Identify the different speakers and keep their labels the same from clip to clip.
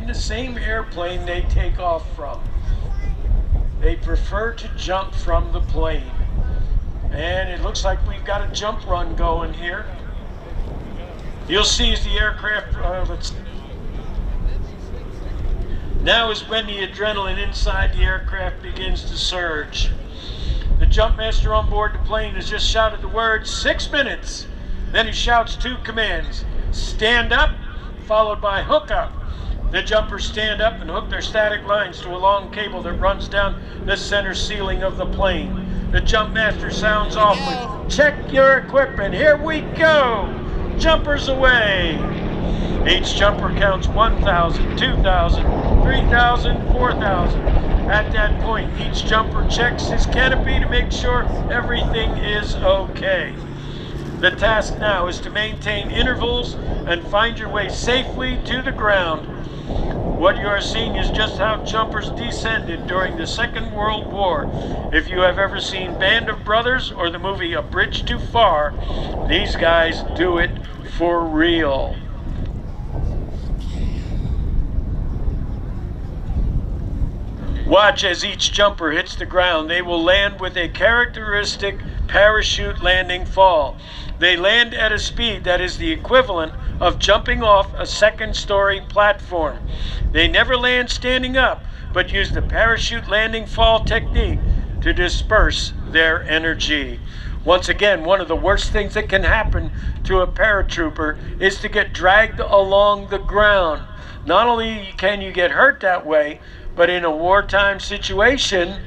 Speaker 1: in the same airplane they take off from. They prefer to jump from the plane. And it looks like we've got a jump run going here. You'll see as the aircraft, now is when the adrenaline inside the aircraft begins to surge. The jump master on board the plane has just shouted the word 6 minutes. Then he shouts 2 commands: stand up, followed by hook up. The jumpers stand up and hook their static lines to a long cable that runs down the center ceiling of the plane. The jump master sounds off with, check your equipment, here we go! Jumpers away! Each jumper counts 1,000, 2,000, 3,000, 4,000. At that point, each jumper checks his canopy to make sure everything is okay. The task now is to maintain intervals and find your way safely to the ground. What you are seeing is just how jumpers descended during the Second World War. If you have ever seen Band of Brothers or the movie A Bridge Too Far, these guys do it for real. Watch as each jumper hits the ground. They will land with a characteristic parachute landing fall. They land at a speed that is the equivalent of jumping off a second-story platform. They never land standing up, but use the parachute landing fall technique to disperse their energy. Once again, one of the worst things that can happen to a paratrooper is to get dragged along the ground. Not only can you get hurt that way, but in a wartime situation,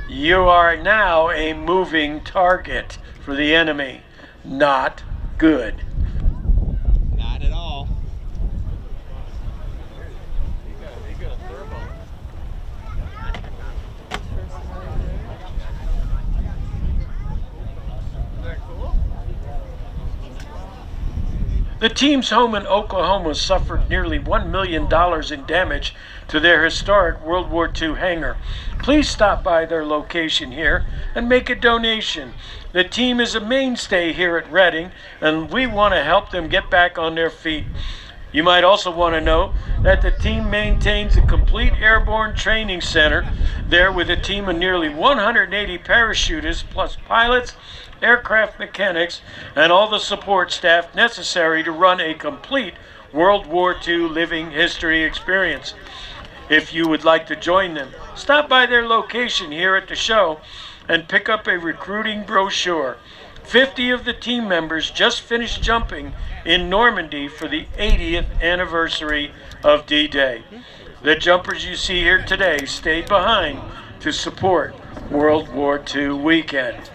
Speaker 1: you are now a moving target for the enemy. Not good.
Speaker 2: Not at all.
Speaker 1: The team's home in Oklahoma suffered nearly $1 million in damage to their historic World War II hangar. Please stop by their location here and make a donation. The team is a mainstay here at Reading, and we want to help them get back on their feet. You might also want to know that the team maintains a complete airborne training center there with a team of nearly 180 parachutists plus pilots, aircraft mechanics, and all the support staff necessary to run a complete World War II living history experience. If you would like to join them, stop by their location here at the show and pick up a recruiting brochure. 50 of the team members just finished jumping in Normandy for the 80th anniversary of D-Day. The jumpers you see here today stayed behind to support World War II weekend.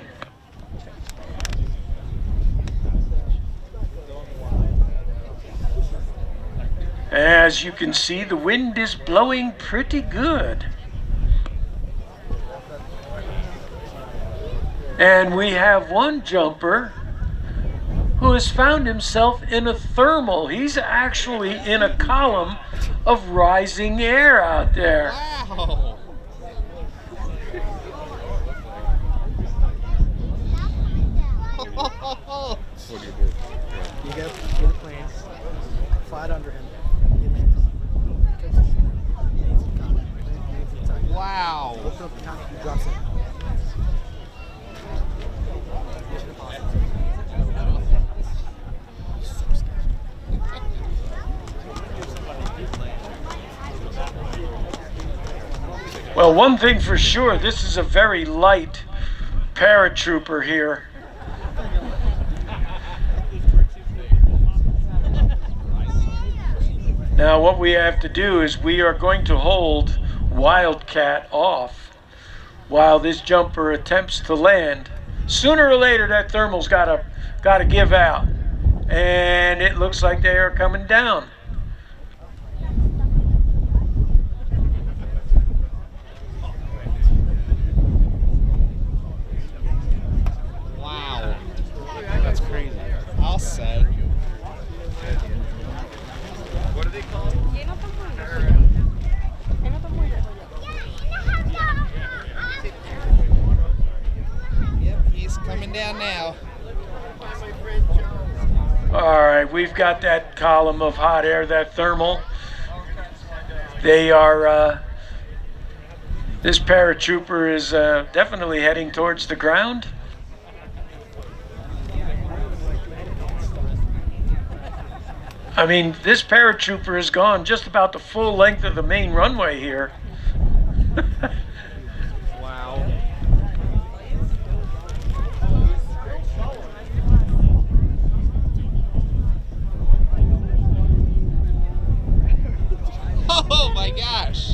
Speaker 1: As you can see, the wind is blowing pretty good. And we have one jumper who has found himself in a thermal. He's actually in a column of rising air out there.
Speaker 2: Wow.
Speaker 3: What do you do? You get a plane, fly it under him.
Speaker 2: Wow.
Speaker 3: Open up the cockpit and drops it.
Speaker 1: Well, one thing for sure, this is a very light paratrooper here. Now what we have to do is we are going to hold Wildcat off while this jumper attempts to land. Sooner or later that thermal's gotta give out, and it looks like they are coming down.
Speaker 2: Wow. That's crazy. I'll say. What are they called? Yep, he's coming down now.
Speaker 1: All right, we've got that column of hot air, that thermal. They are, this paratrooper is definitely heading towards the ground. I mean, this paratrooper has gone just about the full length of the main runway here.
Speaker 3: Wow.
Speaker 2: Oh my gosh.